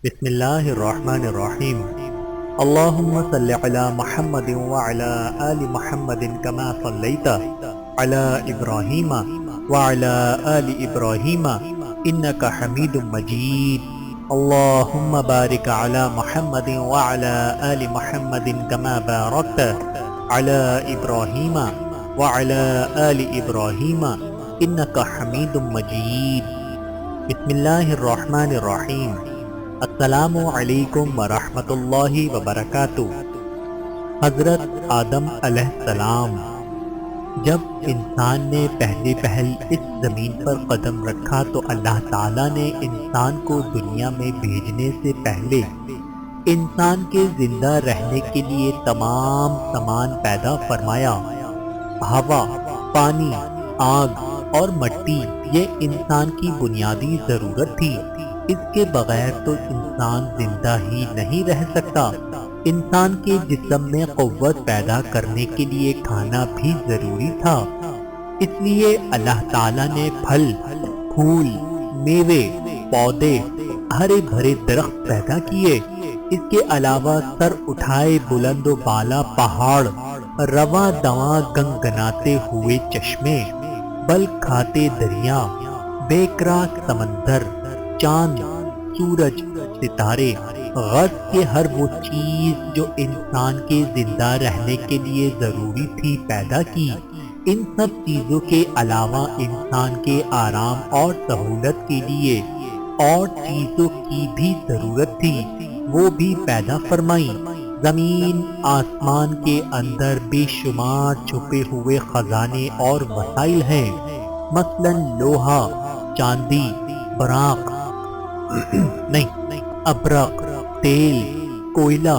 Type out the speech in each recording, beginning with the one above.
بسم اللہ الرحمن الرحیم اللہم صلی علی محمد وعلی آل محمد کما صلیت علی ابراہیم وعلی آل ابراہیم انکا حمید مجید اللہم بارک علی محمد وعلی آل محمد کما بارکت علی ابراہیم وعلی آل ابراہیم انکا حمید مجید۔ بسم اللہ الرحمن الرحیم۔ السلام علیکم ورحمۃ اللہ وبرکاتہ۔ حضرت آدم علیہ السلام جب انسان نے پہل اس زمین پر قدم رکھا تو اللہ تعالیٰ نے انسان کو دنیا میں بھیجنے سے پہلے انسان کے زندہ رہنے کے لیے تمام سامان پیدا فرمایا۔ ہوا، پانی، آگ اور مٹی یہ انسان کی بنیادی ضرورت تھی۔ اس کے بغیر تو انسان زندہ ہی نہیں رہ سکتا۔ انسان کے جسم میں قوت پیدا کرنے کے لیے کھانا بھی ضروری تھا۔ اس لیے اللہ تعالیٰ نے پھل، پھول، میوے، پودے، ہرے بھرے درخت پیدا کیے۔ اس کے علاوہ سر اٹھائے بلند و بالا پہاڑ، رواں دواں گنگناتے ہوئے چشمے، بل کھاتے دریا، بے کراک سمندر، چاند، سورج، ستارے، غرض کے ہر وہ چیز جو انسان کے زندہ رہنے کے لیے ضروری تھی پیدا کی۔ ان سب چیزوں کے علاوہ انسان کے آرام اور سہولت کے لیے اور چیزوں کی بھی ضرورت تھی، وہ بھی پیدا فرمائی۔ زمین آسمان کے اندر بے شمار چھپے ہوئے خزانے اور وسائل ہیں، مثلاً لوہا، چاندی، براق ابرق، تیل، کوئلہ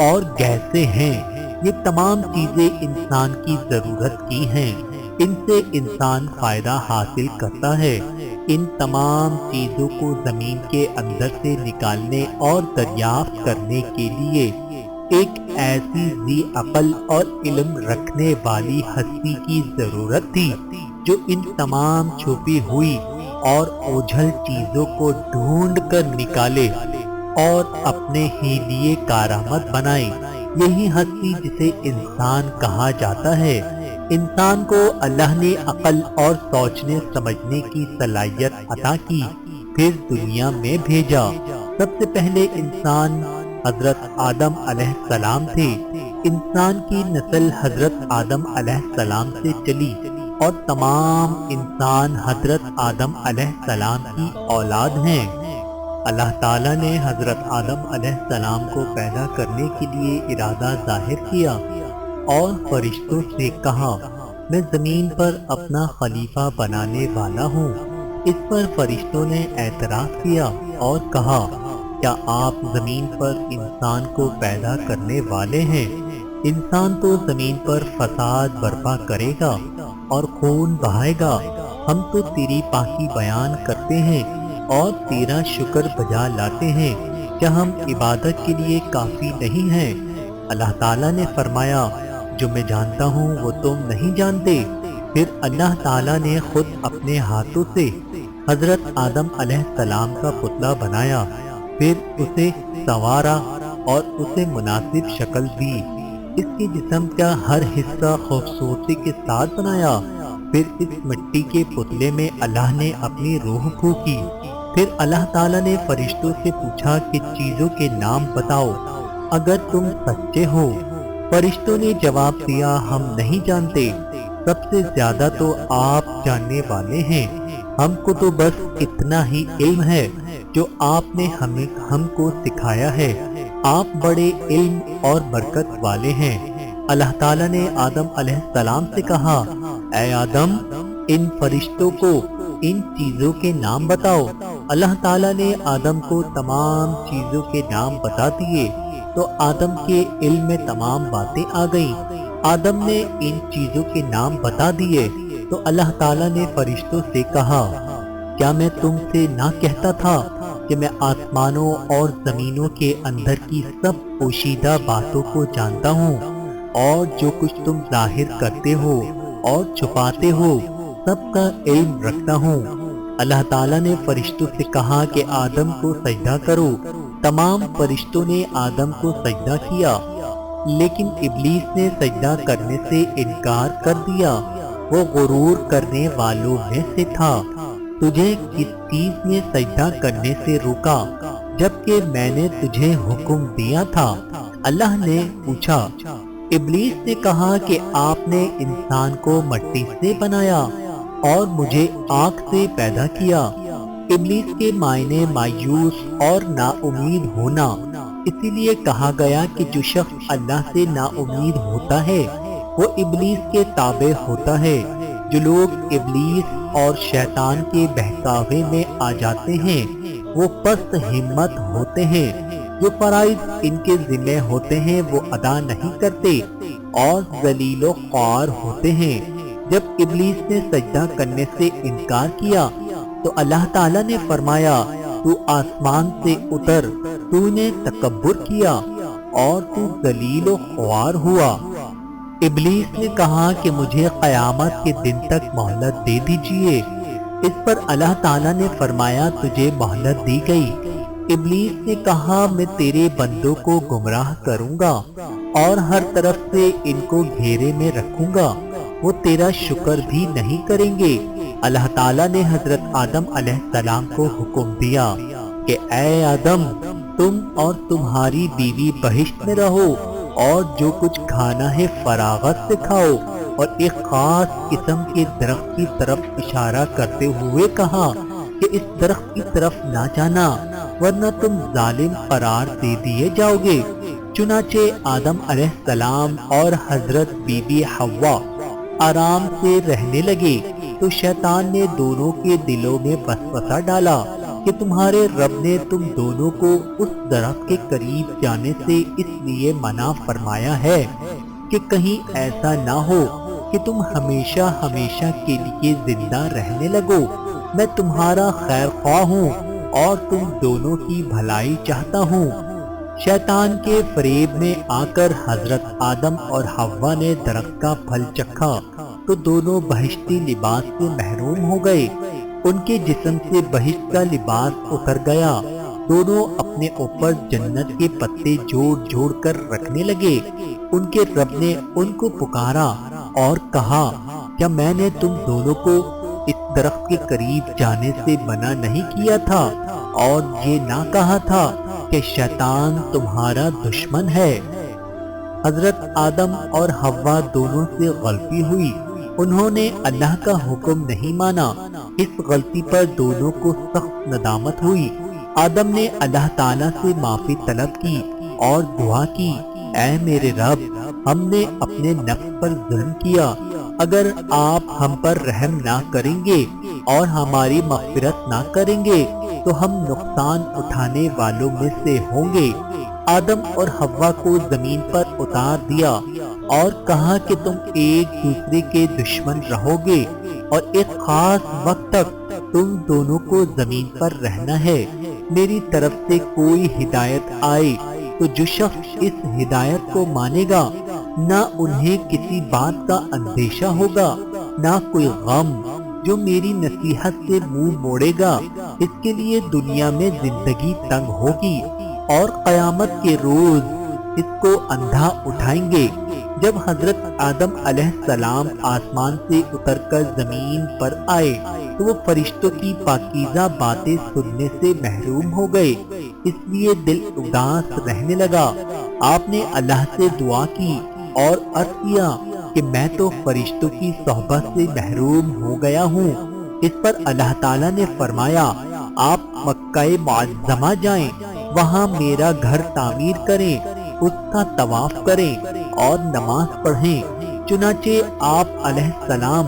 اور گیسیں ہیں۔ یہ تمام چیزیں انسان کی ضرورت کی ہیں، ان سے انسان فائدہ حاصل کرتا ہے۔ ان تمام چیزوں کو زمین کے اندر سے نکالنے اور دریافت کرنے کے لیے ایک ایسی ذی عقل اور علم رکھنے والی ہستی کی ضرورت تھی جو ان تمام چھپی ہوئی اور اوجھل چیزوں کو ڈھونڈ کر نکالے اور اپنے ہی لیے کارآمد بنائے۔ یہی ہستی جسے انسان کہا جاتا ہے۔ انسان کو اللہ نے عقل اور سوچنے سمجھنے کی صلاحیت عطا کی، پھر دنیا میں بھیجا۔ سب سے پہلے انسان حضرت آدم علیہ السلام تھے۔ انسان کی نسل حضرت آدم علیہ السلام سے چلی اور تمام انسان حضرت آدم علیہ السلام کی اولاد ہیں۔ اللہ تعالیٰ نے حضرت آدم علیہ السلام کو پیدا کرنے کے لیے ارادہ ظاہر کیا اور فرشتوں سے کہا، میں زمین پر اپنا خلیفہ بنانے والا ہوں۔ اس پر فرشتوں نے اعتراض کیا اور کہا، کیا آپ زمین پر انسان کو پیدا کرنے والے ہیں؟ انسان تو زمین پر فساد برپا کرے گا اور خون بہائے گا۔ ہم تو تیری پاکی بیان کرتے ہیں اور تیرا شکر بجا لاتے ہیں، کیا ہم عبادت کے لیے کافی نہیں ہیں؟ اللہ تعالیٰ نے فرمایا، جو میں جانتا ہوں وہ تم نہیں جانتے۔ پھر اللہ تعالیٰ نے خود اپنے ہاتھوں سے حضرت آدم علیہ السلام کا پتلا بنایا، پھر اسے سنوارا اور اسے مناسب شکل دی۔ اس کے جسم کا ہر حصہ خوبصورتی کے ساتھ بنایا۔ پھر اس مٹی کے پتلے میں اللہ نے اپنی روح پھونکی۔ پھر اللہ تعالیٰ نے فرشتوں سے پوچھا کہ چیزوں کے نام بتاؤ اگر تم سچے ہو۔ فرشتوں نے جواب دیا، ہم نہیں جانتے، سب سے زیادہ تو آپ جاننے والے ہیں۔ ہم کو تو بس اتنا ہی علم ہے جو آپ نے ہم کو سکھایا ہے۔ آپ بڑے علم اور برکت والے ہیں۔ اللہ تعالیٰ نے آدم علیہ السلام سے کہا، اے آدم، ان فرشتوں کو ان چیزوں کے نام بتاؤ۔ اللہ تعالیٰ نے آدم کو تمام چیزوں کے نام بتا دیے تو آدم کے علم میں تمام باتیں آ گئیں۔ آدم نے ان چیزوں کے نام بتا دیے تو اللہ تعالیٰ نے فرشتوں سے کہا، کیا میں تم سے نہ کہتا تھا کہ میں آسمانوں اور زمینوں کے اندر کی سب پوشیدہ باتوں کو جانتا ہوں، اور جو کچھ تم ظاہر کرتے ہو اور چھپاتے ہو سب کا علم رکھتا ہوں۔ اللہ تعالیٰ نے فرشتوں سے کہا کہ آدم کو سجدہ کرو۔ تمام فرشتوں نے آدم کو سجدہ کیا، لیکن ابلیس نے سجدہ کرنے سے انکار کر دیا۔ وہ غرور کرنے والوں میں سے تھا۔ تجھے کس چیز نے سجدہ کرنے سے روکا جبکہ میں نے تجھے حکم دیا تھا؟ اللہ نے پوچھا۔ ابلیس نے کہا کہ آپ نے انسان کو مٹی سے بنایا اور مجھے آگ سے پیدا کیا۔ ابلیس کے معنی مایوس اور نا امید ہونا، اسی لیے کہا گیا کہ جو شخص اللہ سے نا امید ہوتا ہے وہ ابلیس کے تابع ہوتا ہے۔ جو لوگ ابلیس اور شیطان کے بہکاوے میں آ جاتے ہیں وہ پست ہمت ہوتے ہیں۔ جو فرائض ان کے ذمہ ہوتے ہیں وہ ادا نہیں کرتے اور ذلیل و خوار ہوتے ہیں۔ جب ابلیس نے سجدہ کرنے سے انکار کیا تو اللہ تعالیٰ نے فرمایا، تو آسمان سے اتر، تو نے تکبر کیا اور تو ذلیل و خوار ہوا۔ ابلیس نے کہا کہ مجھے قیامت کے دن تک مہلت دے دیجیے۔ اس پر اللہ تعالیٰ نے فرمایا، تجھے مہلت دی گئی۔ ابلیس نے کہا، میں تیرے بندوں کو گمراہ کروں گا اور ہر طرف سے ان کو گھیرے میں رکھوں گا، وہ تیرا شکر بھی نہیں کریں گے۔ اللہ تعالیٰ نے حضرت آدم علیہ السلام کو حکم دیا کہ اے آدم، تم اور تمہاری بیوی بہشت میں رہو اور جو کچھ کھانا ہے فراغت سے کھاؤ، اور ایک خاص قسم کے درخت کی طرف اشارہ کرتے ہوئے کہا کہ اس درخت کی طرف نہ جانا ورنہ تم ظالم قرار دے دیے جاؤ گے۔ چنانچہ آدم علیہ السلام اور حضرت بی بی حوا آرام سے رہنے لگے تو شیطان نے دونوں کے دلوں میں وسوسہ ڈالا کہ تمہارے رب نے تم دونوں کو اس درخت کے قریب جانے سے اس لیے منع فرمایا ہے کہ کہیں ایسا نہ ہو کہ تم ہمیشہ ہمیشہ کے لیے زندہ رہنے لگو۔ میں تمہارا خیر خواہ ہوں اور تم دونوں کی بھلائی چاہتا ہوں۔ شیطان کے فریب میں آ کر حضرت آدم اور حوا نے درخت کا پھل چکھا تو دونوں بہشتی لباس سے محروم ہو گئے۔ ان کے جسم سے بہشت کا لباس اتر گیا۔ دونوں اپنے اوپر جنت کے پتے جوڑ جوڑ کر رکھنے لگے۔ ان کے رب نے ان کو پکارا اور کہا، کیا میں نے تم دونوں کو اس درخت کے قریب جانے سے منع نہیں کیا تھا اور یہ نہ کہا تھا کہ شیطان تمہارا دشمن ہے؟ حضرت آدم اور حوا دونوں سے غلطی ہوئی، انہوں نے اللہ کا حکم نہیں مانا۔ اس غلطی پر دونوں کو سخت ندامت ہوئی۔ آدم نے اللہ تعالیٰ سے معافی طلب کی اور دعا کی، اے میرے رب، ہم نے اپنے نفس پر ظلم کیا، اگر آپ ہم پر رحم نہ کریں گے اور ہماری مغفرت نہ کریں گے تو ہم نقصان اٹھانے والوں میں سے ہوں گے۔ آدم اور حوا کو زمین پر اتار دیا اور کہا کہ تم ایک دوسرے کے دشمن رہو گے اور ایک خاص وقت تک تم دونوں کو زمین پر رہنا ہے۔ میری طرف سے کوئی ہدایت آئے تو جو شخص اس ہدایت کو مانے گا نہ انہیں کسی بات کا اندیشہ ہوگا نہ کوئی غم۔ جو میری نصیحت سے منہ موڑے گا اس کے لیے دنیا میں زندگی تنگ ہوگی اور قیامت کے روز اس کو اندھا اٹھائیں گے۔ جب حضرت آدم علیہ السلام آسمان سے اتر کر زمین پر آئے تو وہ فرشتوں کی پاکیزہ باتیں سننے سے محروم ہو گئے، اس لیے دل اداس رہنے لگا۔ آپ نے اللہ سے دعا کی اور عرض کیا کہ میں تو فرشتوں کی صحبت سے محروم ہو گیا ہوں۔ اس پر اللہ تعالیٰ نے فرمایا، آپ مکہ معظمہ جائیں، وہاں میرا گھر تعمیر کریں، اس کا طواف کریں اور نماز پڑھیں۔ چنانچہ آپ علیہ السلام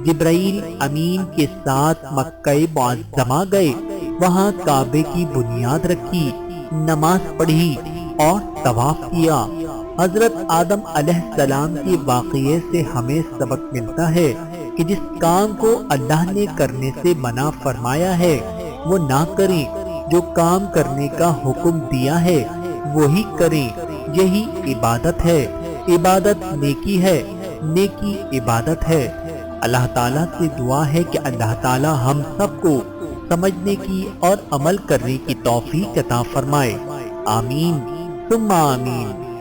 جبرائیل امین کے ساتھ مکہ معظمہ گئے، وہاں کعبے کی بنیاد رکھی، نماز پڑھی اور طواف کیا۔ حضرت آدم علیہ السلام کے واقعے سے ہمیں سبق ملتا ہے کہ جس کام کو اللہ نے کرنے سے منع فرمایا ہے وہ نہ کریں، جو کام کرنے کا حکم دیا ہے وہی کریں، یہی عبادت ہے۔ عبادت نیکی ہے، نیکی عبادت ہے۔ اللہ تعالیٰ سے دعا ہے کہ اللہ تعالیٰ ہم سب کو سمجھنے کی اور عمل کرنے کی توفیق عطا فرمائے۔ آمین ثم آمین.